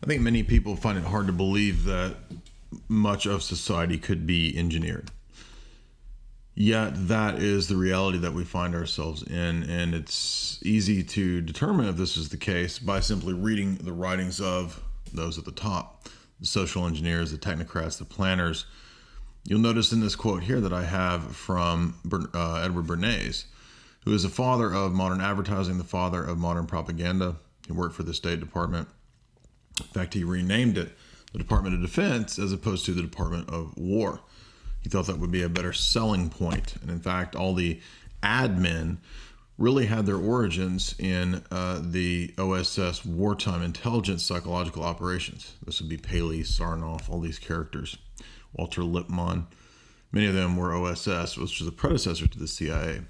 I think many people find it hard to believe that much of society could be engineered. Yet that is the reality that we find ourselves in, and it's easy to determine if this is the case by simply reading the writings of those at the top, the social engineers, the technocrats, the planners. You'll notice in this quote here that I have from Edward Bernays, who is the father of modern advertising, the father of modern propaganda. He worked for the State Department. In fact, he renamed it the Department of Defense as opposed to the Department of War. He thought that would be a better selling point. And in fact, all the admin really had their origins in the OSS wartime intelligence psychological operations. This would be Paley, Sarnoff, all these characters, Walter Lippmann. Many of them were OSS, which was a predecessor to the CIA.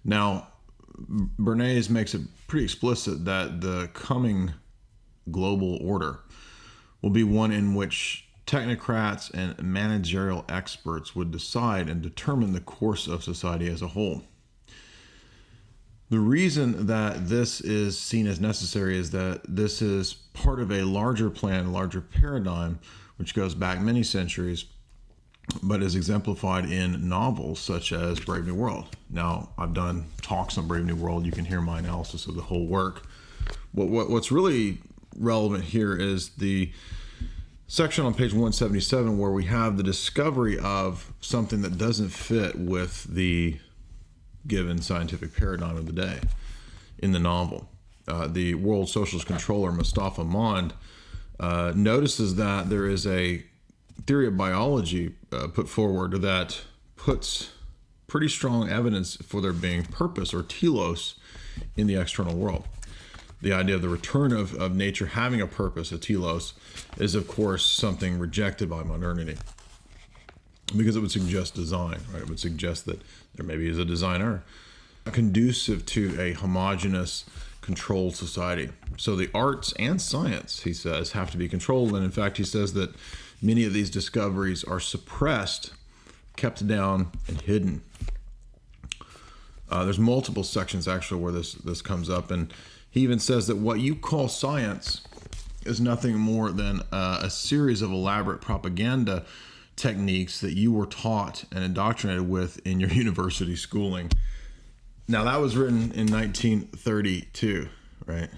Now, Bernays makes it pretty explicit that the coming global order will be one in which technocrats and managerial experts would decide and determine the course of society as a whole. The reason that this is seen as necessary is that this is part of a larger plan, larger paradigm, which goes back many centuries, but is exemplified in novels such as Brave New World. Now, I've done talks on Brave New World. You can hear my analysis of the whole work. What's really relevant here is the section on page 177 where we have the discovery of something that doesn't fit with the given scientific paradigm of the day in the novel. The World Socialist Controller, Mustafa Mond, notices that there is a theory of biology put forward that puts pretty strong evidence for there being purpose or telos in the external world. The idea of the return of nature having a purpose, a telos, is of course something rejected by modernity because it would suggest design, right? It would suggest that there maybe is a designer conducive to a homogeneous, controlled society. So the arts and science, he says, have to be controlled. And in fact, he says that many of these discoveries are suppressed, kept down, and hidden. There's multiple sections actually where this comes up, and he even says that what you call science is nothing more than a series of elaborate propaganda techniques that you were taught and indoctrinated with in your university schooling. Now, that was written in 1932, right?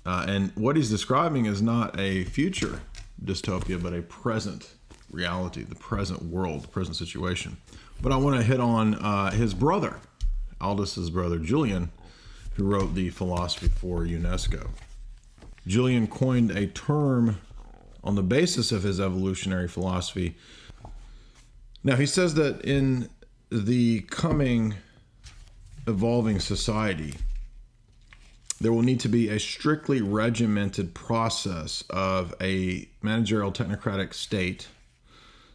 And what he's describing is not a future dystopia, but a present reality, the present world, the present situation. But I want to hit on his brother, Aldous' brother, Julian, who wrote the philosophy for UNESCO. Julian coined a term on the basis of his evolutionary philosophy. Now, he says that in the coming evolving society, there will need to be a strictly regimented process of a managerial technocratic state,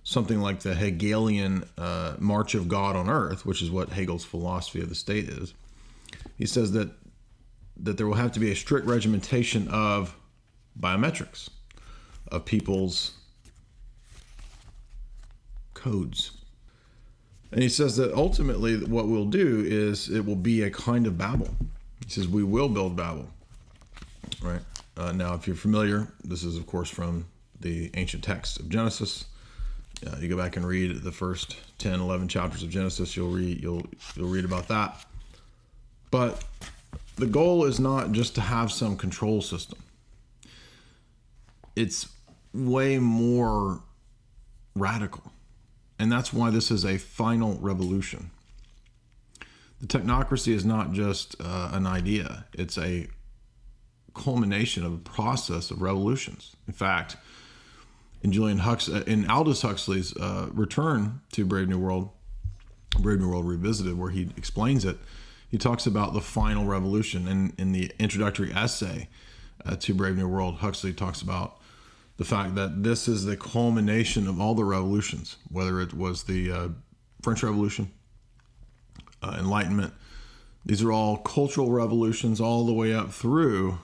something like the Hegelian March of God on Earth, which is what Hegel's philosophy of the state is. He says that there will have to be a strict regimentation of biometrics, of people's codes. And he says that ultimately what we'll do is it will be a kind of Babel. He says we will build Babel, right? Now, if you're familiar, this is, of course, from the ancient text of Genesis. You go back and read the first 10, 11 chapters of Genesis, you'll read about that. But the goal is not just to have some control system. It's way more radical. And that's why this is a final revolution. The technocracy is not just an idea. It's a culmination of a process of revolutions. In fact, in Aldous Huxley's return to Brave New World Revisited, where he explains it, he talks about the final revolution. And in the introductory essay to Brave New World, Huxley talks about the fact that this is the culmination of all the revolutions, whether it was the French Revolution, Enlightenment. These are all cultural revolutions all the way up through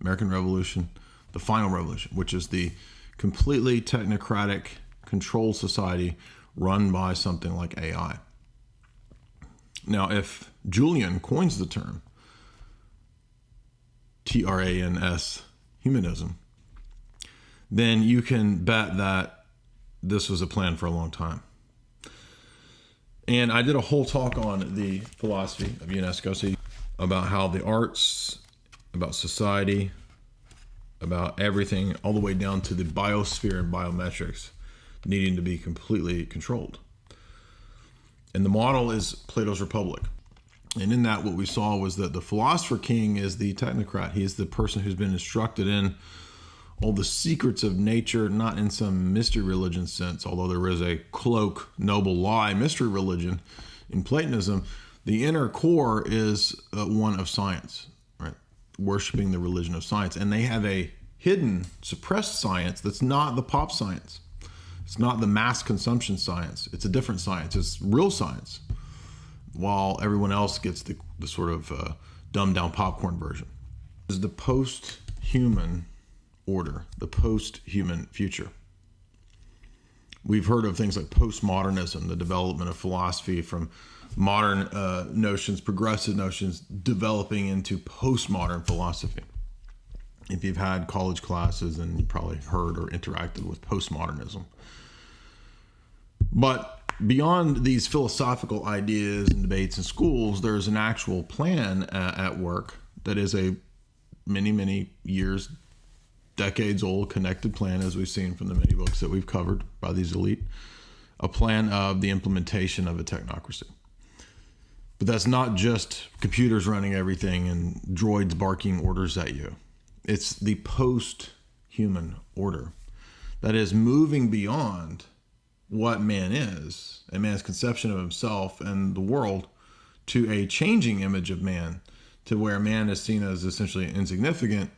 American Revolution, the final revolution, which is the completely technocratic controlled society run by something like AI. Now, if Julian coins the term TRANS, humanism, then you can bet that this was a plan for a long time. And I did a whole talk on the philosophy of UNESCO, about how the arts, about society, about everything, all the way down to the biosphere and biometrics needing to be completely controlled. And the model is Plato's Republic. And in that, what we saw was that the philosopher king is the technocrat. He is the person who's been instructed in all the secrets of nature, not in some mystery religion sense, although there is a cloak, noble lie, mystery religion in Platonism. The inner core is one of science, right? Worshipping the religion of science. And they have a hidden, suppressed science that's not the pop science. It's not the mass consumption science. It's a different science. It's real science, while everyone else gets the sort of dumbed down popcorn version. This is the post-human order, the post-human future. We've heard of things like postmodernism, the development of philosophy from modern notions, progressive notions, developing into postmodern philosophy. If you've had college classes, then you probably heard or interacted with postmodernism. But beyond these philosophical ideas and debates in schools, there's an actual plan at work that is a many years, decades old connected plan, as we've seen from the many books that we've covered by these elite, a plan of the implementation of a technocracy. But that's not just computers running everything and droids barking orders at you. It's the post-human order that is moving beyond what man is and man's conception of himself and the world to a changing image of man, to where man is seen as essentially insignificant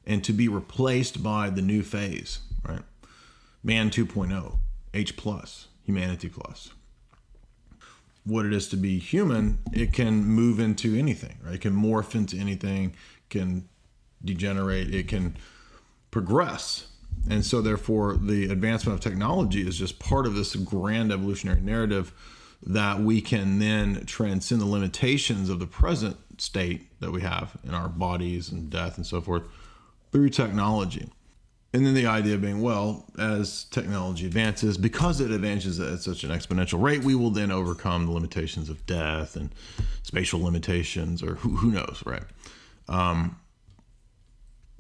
and to be replaced by the new phase, right? Man 2.0, H plus, humanity plus. What it is to be human, it can move into anything, right? It can morph into anything, can degenerate, it can progress. And so therefore the advancement of technology is just part of this grand evolutionary narrative that we can then transcend the limitations of the present state that we have in our bodies and death and so forth through technology. And then the idea being, well, as technology advances, because it advances at such an exponential rate, we will then overcome the limitations of death and spatial limitations, or who knows, right?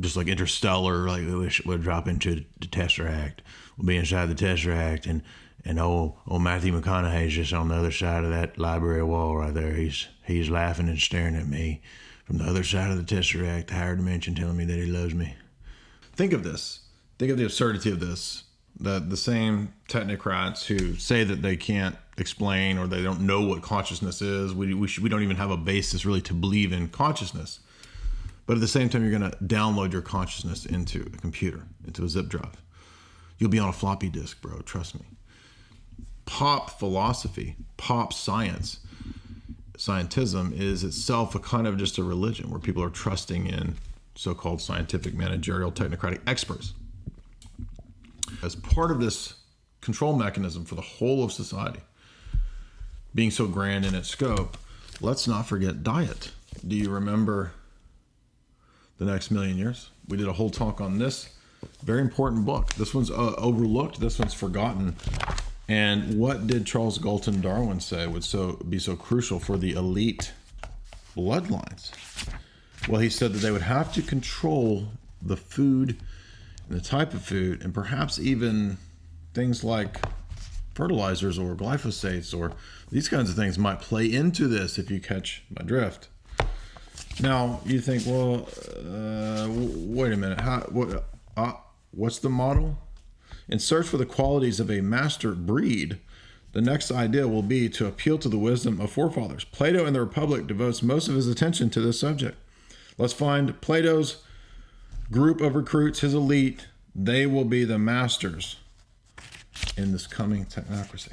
Just like Interstellar, like we'll drop into the Tesseract. We'll be inside the Tesseract, and old Matthew McConaughey's just on the other side of that library wall right there. He's laughing and staring at me from the other side of the Tesseract, the higher dimension, telling me that he loves me. Think of this. Think of the absurdity of this. That the same technocrats who say that they can't explain or they don't know what consciousness is, we don't even have a basis really to believe in consciousness. But at the same time, you're going to download your consciousness into a computer, into a zip drive. You'll be on a floppy disk, bro. Trust me. Pop philosophy, pop science, scientism is itself a kind of just a religion where people are trusting in so-called scientific, managerial, technocratic experts. As part of this control mechanism for the whole of society, being so grand in its scope, let's not forget diet. Do you remember the next million years? We did a whole talk on this very important book. This one's overlooked. This one's forgotten. And what did Charles Galton Darwin say would be so crucial for the elite bloodlines? Well, he said that they would have to control the food and the type of food, and perhaps even things like fertilizers or glyphosates or these kinds of things might play into this, if you catch my drift. Now, you think, well, wait a minute. What's the model? In search for the qualities of a master breed, the next idea will be to appeal to the wisdom of forefathers. Plato in the Republic devotes most of his attention to this subject. Let's find Plato's group of recruits, his elite. They will be the masters in this coming technocracy.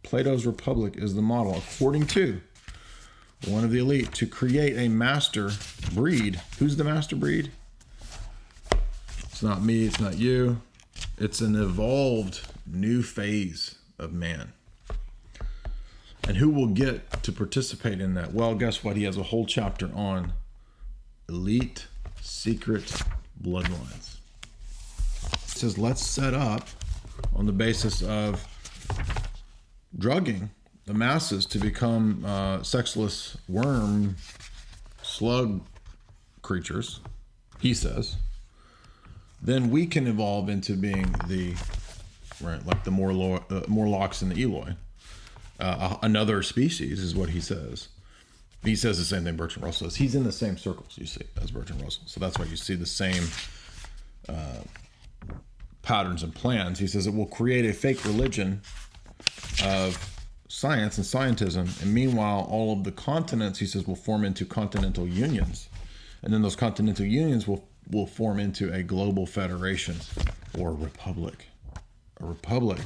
Plato's Republic is the model, according to one of the elite, to create a master breed. Who's the master breed? It's not me, it's not you. It's an evolved new phase of man. And who will get to participate in that? Well, guess what? He has a whole chapter on elite secret bloodlines. says, let's set up on the basis of drugging the masses to become sexless worm slug creatures, he says, then we can evolve into being the, right, like the Morlocks and the Eloi. Another species is what he says. He says the same thing Bertrand Russell says. He's in the same circles, you see, as Bertrand Russell. So that's why you see the same patterns and plans. He says it will create a fake religion of science and scientism. And meanwhile, all of the continents, he says, will form into continental unions. And then those continental unions will form into a global federation or a republic. A republic.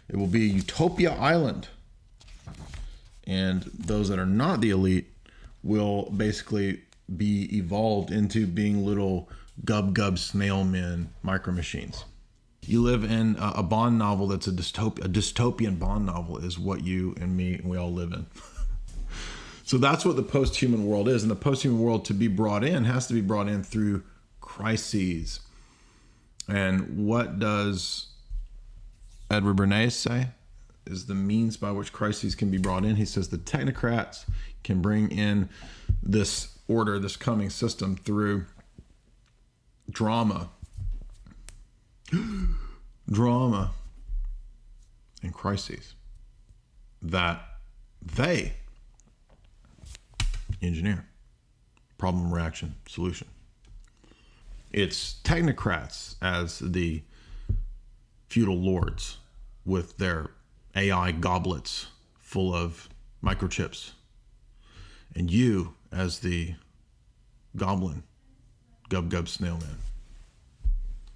It will be a utopia island. And those that are not the elite will basically be evolved into being little gub snail men micro machines. You live in a Bond novel that's a dystopian Bond novel is what you and me and we all live in. So that's what the post-human world is. And the post-human world, to be brought in, has to be brought in through crises. And what does Edward Bernays say is the means by which crises can be brought in? He says the technocrats can bring in this order, this coming system through drama and crises that they engineer. Problem, reaction, solution. It's technocrats as the feudal lords with their AI goblets full of microchips, and you as the goblin, gub snail man.